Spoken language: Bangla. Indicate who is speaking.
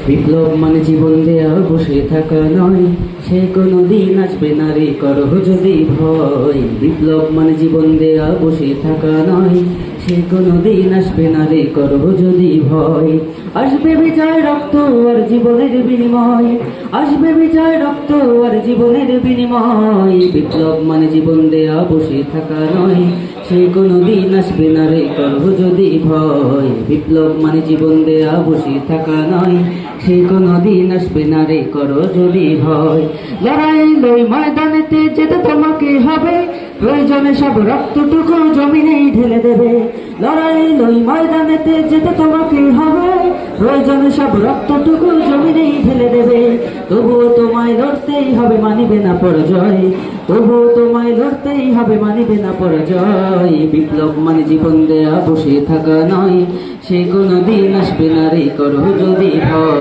Speaker 1: বিপ্লব মানে জীবন দেয়া বসে থাকা নয়, সে কোনো দিন আসবে না রে করো যদি ভয়। বিপ্লব মানে জীবন দেয়া বসে থাকা নয়, সে কোনো দিন আসবে না রে করো যদি ভয়। আসবে বিজয় রক্ত আর জীবনের বিনিময়, আসবে বিজয় রক্ত আর জীবনের বিনিময়। বিপ্লব মানে জীবন দেয়া বসে থাকা নয়, সে কোনো দিন আসবে না রে করো যদি ভয়। বিপ্লব মানে জীবন দেয়া বসে থাকা নয়, সে কোনো দিন আসবে না রে করো যদি ভয়। লড়াই লই ময়দানেতে যেতে তোমাকে হবে, প্রয়োজনে সব রক্তটুকু জমিনেই ঢেলে দেবে। লড়াই লই ময়দানেতে যেতে তোমাকে হবে, প্রয়োজনে সব রক্তটুকু জমিনেই ঢেলে দেবে। তবুও তোমায় লড়তেই হবে, মানিবে না পরাজয়। তবুও তোমায় লড়তেই হবে, মানিবে না পরাজয়। বিপ্লব মানে জীবন দেয়া বসে থাকা নয়, সে কোনো দিন আসবে না রে করো যদি ভয়।